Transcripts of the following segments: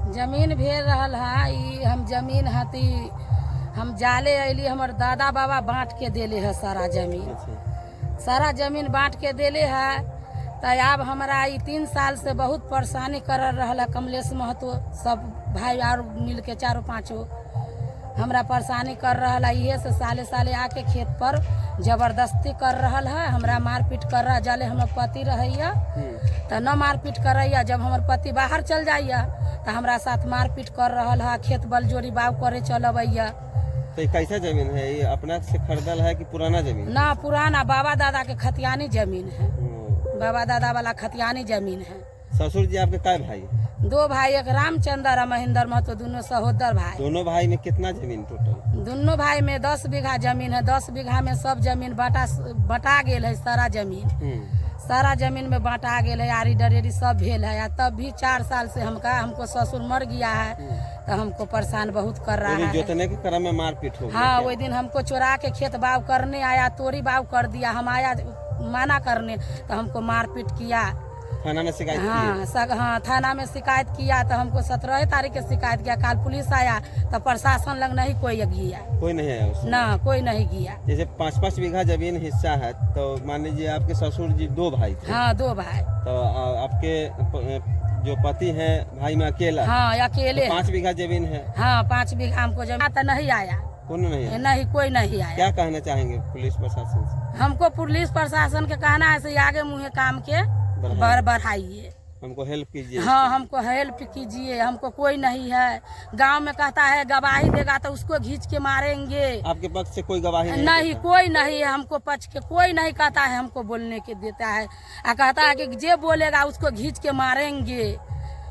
जमीन भेज रहल है। ई हम जमीन हती हम जाले अली, हमर दादा बाबा बांट के देले है सारा जमीन। सारा जमीन बांट के देले है। तो अब हमारा ई 3 साल से बहुत परेशानी कर रहल है। कमलेश महतो सब भाई और मिल के 4-5 हमरा परेशानी कर रहा है। इहे से साले साले आके खेत पर जबरदस्ती कर रहा है। हमरा मारपीट कर रहा। जाले हमर पति रहैया तो न मारपीट करैया। जब हमर पति बाहर चल जाइया तो हमरा साथ मारपीट कर रहा है। खेत बल जोरी बाव करे चलबैया। तो कैसा जमीन है ये? अपना से खरीदल है कि पुराना जमीन? ना, पुराना बाबा दादा के खतियानी जमीन है। बाबा दादा वाला खतियानी जमीन है। ससुर जी आपके काय भाई? 2 भाई, एक रामचंद्र और महेंद्र महतो, दोनों सहोदर भाई। दोनों भाई में कितना जमीन टोटल? दोनों भाई में 10 बीघा जमीन है। 10 बीघा में सब जमीन बटा गेल है। सारा जमीन सारा जमीन में बांटा गेल है। आरी डरेरी सब भेल है। तब भी 4 साल से हमको ससुर मर गया है तो हमको परेशान बहुत कर रहा है। जोतने के क्रम में मारपीट हो गई? हाँ, वही दिन हमको चोरा के खेत बाव करने आया, तोरी बाव कर दिया। हम आया माना करने तो हमको मारपीट किया। थाना में शिकायत की? हाँ, थाना में शिकायत किया तो हमको 17 तारीख के शिकायत किया। कल पुलिस आया तो प्रशासन लग नहीं कोई गया। कोई नहीं आया उसमें? ना, कोई नहीं गया। जैसे 5-5 बीघा जमीन हिस्सा है तो मान लीजिए आपके ससुर जी 2 भाई थे? हाँ, 2 भाई। तो आपके जो पति हैं भाई में अकेला? हाँ, अकेले। तो 5 बीघा जमीन है? हाँ, 5 बीघा हमको जमीन तो नहीं आया। कौन नहीं आया? नहीं, कोई नहीं आया। क्या कहना चाहेंगे पुलिस प्रशासन से? हमको पुलिस प्रशासन के कहना है से आगे मुँह काम के बढ़ाइए। हमको हेल्प कीजिए। हाँ, हमको हेल्प कीजिए। हमको कोई नहीं है। गांव में कहता है गवाही देगा तो उसको खींच के मारेंगे। आपके पक्ष से कोई गवाही नहीं, कोई नहीं है। हमको पक्ष के कोई नहीं कहता है, हमको बोलने के देता है। कहता है कि जे बोलेगा उसको खींच के मारेंगे,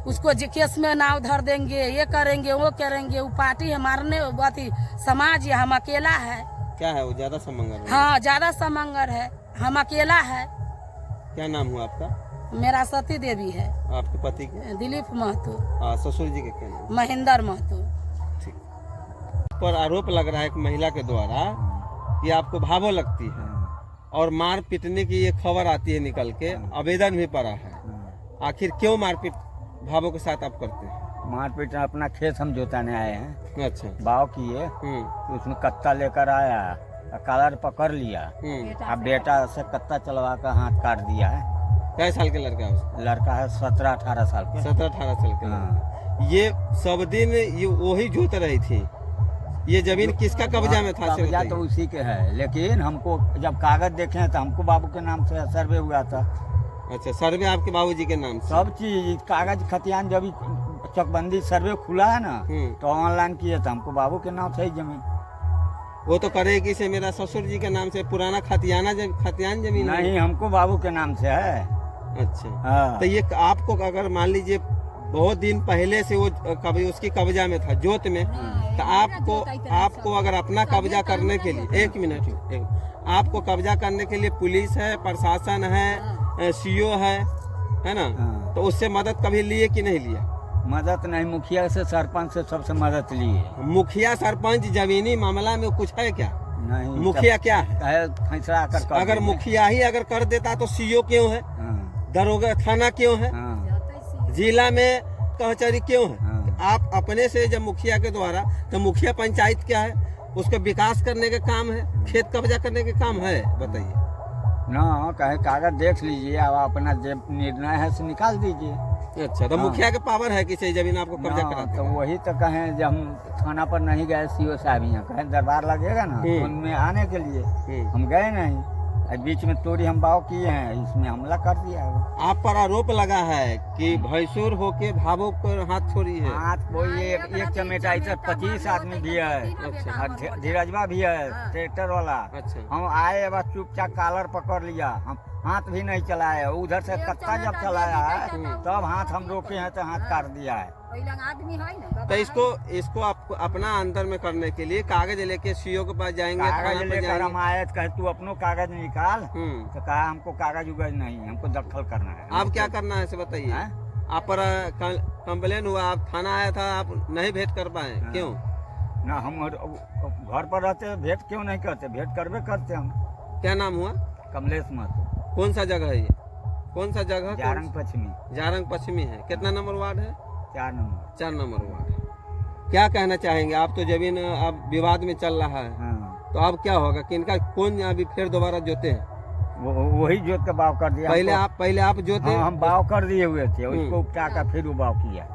उसको केस में नाव धर देंगे, ये करेंगे वो करेंगे। वो पार्टी है मारने अथी समाज है। हम अकेला है। क्या है वो? ज्यादा समंगर? हाँ, ज्यादा समंगर है। हम अकेला है। क्या नाम हुआ आपका? मेरा सती देवी है। आपके पति के? दिलीप महतो। ससुर जी के क्या नाम? महेंद्र महतो। ठीक। पर आरोप लग रहा है एक महिला के द्वारा कि आपको भावो लगती है और मार पीटने की ये खबर आती है निकल के, आवेदन भी पड़ा है। आखिर क्यों मारपीट भावों के साथ आप करते हैं? मारपीट अपना खेत हम जोताने आए हैं। अच्छा। बाव किए तो उसमें कत्ता लेकर आया, कलर पकड़ लिया। अब बेटा से कत्ता चलवा कर हाथ काट दिया है। कै साल के लड़का है उसका? लड़का है 17-18 साल के। 17-18 साल के। हाँ। ये सब दिन ये वही जोत रही थी। ये जमीन किसका कब्जा में था? कब्जा तो उसी के है, लेकिन हमको जब कागज देखे तो हमको बाबू के नाम से सर्वे हुआ था। अच्छा, सर्वे आपके बाबूजी के नाम से? सब चीज कागज खतियान जब चकबंदी सर्वे खुला है ना तो ऑनलाइन किए थे। हमको बाबू के नाम से ही जमीन। वो तो करेगी से मेरा ससुर जी के नाम से पुराना खतियान जमीन नहीं, हमको बाबू के नाम से है। अच्छा। हाँ। तो ये आपको अगर मान लीजिए बहुत दिन पहले से वो कभी उसकी कब्जा में था जोत में, तो आपको अगर अपना कब्जा करने के लिए 1 मिनट आपको कब्जा करने के लिए पुलिस है, प्रशासन है, सीओ है ना? हाँ। तो उससे मदद कभी लिए कि नहीं लिया? मदद नहीं, मुखिया से सरपंच से सबसे मदद लिए। मुखिया सरपंच जमीनी मामला में कुछ है क्या? नहीं। मुखिया क्या है? फैसला कर अगर मुखिया ही अगर कर देता तो सीओ क्यों है? दरोगा थाना क्यों है? जिला में कचहरी क्यों है? आप अपने से जब मुखिया के द्वारा, तो मुखिया पंचायत क्या है? उसका विकास करने का काम है, खेत कब्जा करने का काम है? बताइए ना। कहे कागज देख लीजिए, अब अपना जो निर्णय है से निकाल दीजिए। अच्छा, तो मुखिया के पावर है कि सही जमीन आपको कब्जा कराते? तो वही तो कहें, जब हम थाना पर नहीं गए, सीओ साहब यहाँ कहें दरबार लगेगा ना तो उनमें आने के लिए हम गए नहीं। बीच में तोड़ी हम बाव किए हैं, इसमें हमला कर दिया है। आप पर आरोप लगा है कि भैंसुर होके भावों पर हाथ छोड़ी है। हाथ कोई एक चमेटा इधर 25 आदमी भी है। अच्छा। धीरजवा भी है, ट्रैक्टर वाला। अच्छा। हम आए बस चुपचाप कॉलर पकड़ लिया, हम हाथ भी नहीं चलाया। उधर से कत्ता जब चलाया है तब हाथ हम रोके हैं तो हाथ काट दिया है। तो इसको आप अपना अंदर में करने के लिए कागज लेके सीओ के पास जाएंगे? कागज लेकर हम आए तो कहे तू अपनो कागज निकाल। तो कहा हमको कागज उगज नहीं, हमको दखल करना है। आप क्या करना है बताइए? आप पर कंप्लेन हुआ, आप थाना आया था, आप नहीं भेंट कर पाए, क्यों? ना, हम घर पर रहते भेंट क्यों नहीं करते? भेंट करवे करते हम। क्या नाम हुआ? कमलेश महतो। कौन सा जगह है ये? कौन सा जगह? जारंग पश्चिमी। जारंग पश्चिमी है। कितना नंबर वार्ड है? 4 नंबर। 4 number ward. क्या कहना चाहेंगे आप? तो जमीन अब विवाद में चल रहा है, हाँ, तो अब क्या होगा? किनका कौन अभी फिर दोबारा जोते हैं? वही जोत के बाव कर दिया पहले हमको। आप जोते? हाँ, हम बाव कर दिए हुए थे, उसको उपटा कर फिर वो बाव किया।